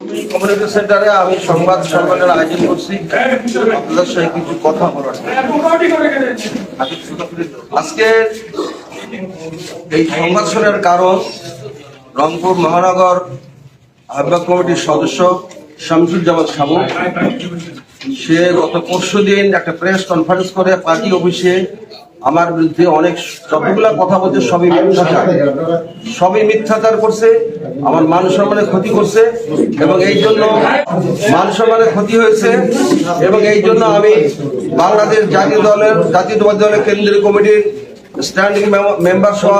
Community সেন্টারে আমি সংবাদ সম্মেলনের আয়োজন করছি আপনাদের সাথে কিছু কথা বলার। আজকে এই সংবাদ শোনার কারণ রংপুর মহানগর আহ্বায়ক কমিটির সদস্য শামসুজ্জামান সাবু সে গত পরশুদিন একটা প্রেস কনফারেন্স করে পার্টি অফিসে আমার বিরুদ্ধে অনেক যতগুলা কথা বলছে সবই মিথ্যাচার করছে, আমার মান সম্মানের ক্ষতি করছে এবং এই জন্য মান সম্মানের ক্ষতি হয়েছে এবং এই জন্য আমি বাংলাদেশ জাতীয়তাবাদী দলের কেন্দ্রীয় কমিটির স্ট্যান্ডিং মেম্বার সহ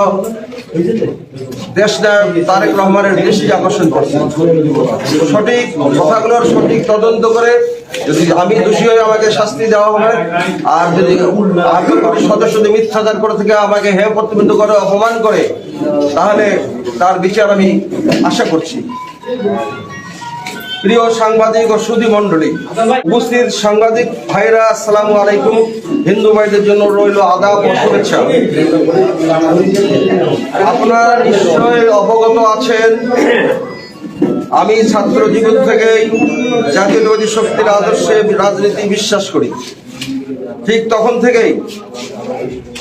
দেশনায়ক তারেক রহমানের দৃষ্টি আকর্ষণ করছি। সঠিক কথাগুলোর সঠিক তদন্ত করে যদি আমি দোষী হয়ে আমাকে শাস্তি দেওয়া হবে, আর যদি সদস্যদের মিথ্যাচার করে থেকে আমাকে হেয় প্রতিবন্ধ করে অপমান করে তাহলে তার বিচার আমি আশা করছি। প্রিয় সাংবাদিক ও সুধী মন্ডলী, উপস্থিত সাংবাদিক ভাইরা, আসসালামু আলাইকুম। হিন্দু ভাইদের জন্য রইল আদাব ও শুভেচ্ছা। আপনারা নিশ্চয় অবগত আছেন আমি ছাত্র জীবন থেকেই জাতীয়তাবাদী শক্তির আদর্শে রাজনীতি বিশ্বাস করি। ঠিক তখন থেকেই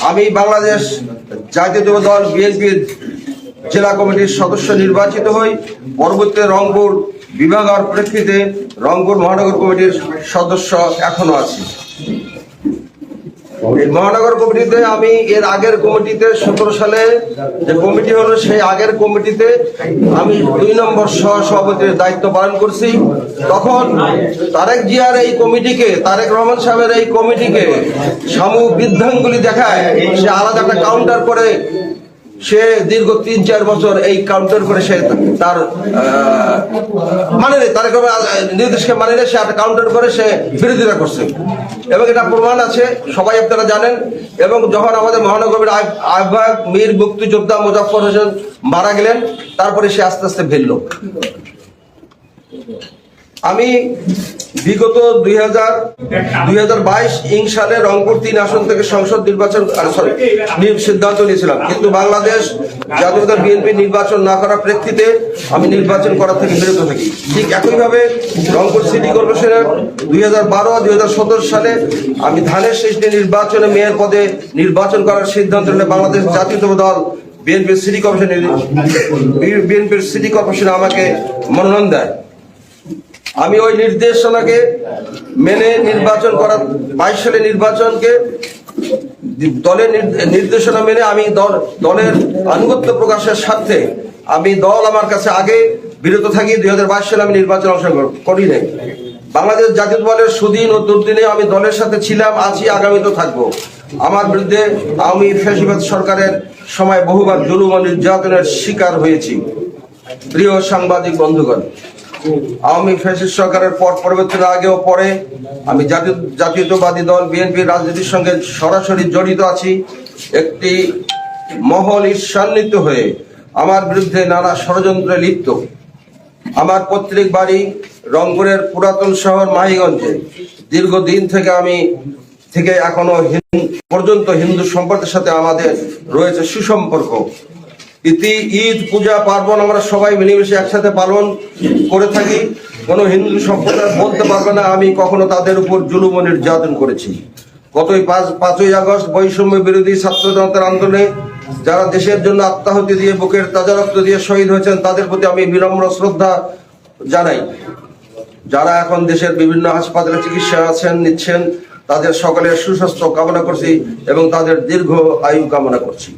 আমি বাংলাদেশ জাতীয়তাবাদী দল বিএনপির জেলা কমিটির সদস্য নির্বাচিত হই। পরবর্তীতে রংপুর বিভাগের প্রেক্ষিতে রংপুর মহানগর কমিটির সদস্য এখনো আছি। মহানগর কমিটিতে আমি এর আগের কমিটিতে 17 সালে যে কমিটি হলো সেই আগের কমিটিতে আমি 2 নম্বর সহসভাপতির দায়িত্ব পালন করছি। তখন তারেক জিয়ার এই কমিটিকে, তারেক রহমান সাহেবের এই কমিটিকে সামূহিক বৃদ্ধাঙ্গুলি দেখায় সে আলাদা একটা কাউন্টার করে সে দীর্ঘ 3-4 বছর এই কাউন্টার করে সে তার মানে তারেক নির্দেশকে মানে সে একটা কাউন্টার করে সে বিরোধিতা করছে এবং এটা প্রমাণ আছে, সবাই আপনারা জানেন। এবং যখন আমাদের মহানগরের আহ্বায়ক মীর মুক্তিযোদ্ধা মোজাফফর হোসেন মারা গেলেন, তারপরে সে আস্তে আস্তে ভিড়ল। আমি বিগত 2022 সালে রংপুর 3 আসন থেকে সংসদ নির্বাচন সিদ্ধান্ত নিয়েছিলাম, কিন্তু বাংলাদেশ জাতীয়তাবাদী বিএনপি নির্বাচন না করার প্রেক্ষিতে আমি নির্বাচন করা থেকে বিরত থাকি। ঠিক একইভাবে রংপুর সিটি কর্পোরেশনের 2012-2017 সালে আমি ধানের শীষ নির্বাচনে মেয়র পদে নির্বাচন করার সিদ্ধান্ত নিলে বাংলাদেশ জাতীয়তাবাদী দল বিএনপির সিটি কর্পোরেশন আমাকে মনোনয়ন দেয়। আমি ওই নির্দেশনাকে মেনে নির্বাচন করার 22 সালে নির্বাচনকে দলের নির্দেশনা মেনে আমি দলের আনুগত্য প্রকাশের স্বার্থে আমি দল আমার কাছে আগে বিরত থাকি। 2022 সালে আমি নির্বাচন অংশগ্রহণ করি নাই। বাংলাদেশ জাতীয় দলের সুদিন ও দুর্দিনে আমি দলের সাথে ছিলাম, আছি, আগামীতেও থাকবো। আমার বিরুদ্ধে আওয়ামী ফ্যাসিবাদ সরকারের সময় বহুবার জুলুম ও নির্যাতনের শিকার হয়েছি। প্রিয় সাংবাদিক বন্ধুগণ, আওয়ামী ফ্যাসিস্ট সরকারের পরবর্তীতে আগেও পরে আমি জাতীয়তাবাদী দল বিএনপির রাজনীতির সঙ্গে সরাসরি জড়িত আছি। একটি মহল ঈর্ষান্বিত হয়ে আমার বিরুদ্ধে নানা ষড়যন্ত্রে লিপ্ত। আমার পৈতৃক বাড়ি রংপুরের পুরাতন শহর মাহিগঞ্জে। দীর্ঘদিন থেকে এখনো পর্যন্ত হিন্দু সম্প্রদায়ের সাথে আমাদের রয়েছে সুসম্পর্ক। ঈদ, পূজা, পার্বণ আমরা সবাই মিলেমিশে একসাথে পালন করে থাকি। কোনো হিন্দু সম্প্রদায় বলতে পারবে না আমি কখনো তাদের উপর জুলুম ও নির্যাতন করেছি। গতই 5ই আগস্ট বৈষম্য বিরোধী ছাত্র জনতার আন্দোলনে যারা দেশের জন্য আত্মাহুতি দিয়ে বুকের তাজা রক্ত দিয়ে শহীদ হয়েছেন তাদের প্রতি আমি বিনম্র শ্রদ্ধা জানাই। যারা এখন দেশের বিভিন্ন হাসপাতালে চিকিৎসা নিচ্ছেন তাদের সকলের সুস্বাস্থ্য কামনা করছি এবং তাদের দীর্ঘ আয়ু কামনা করছি।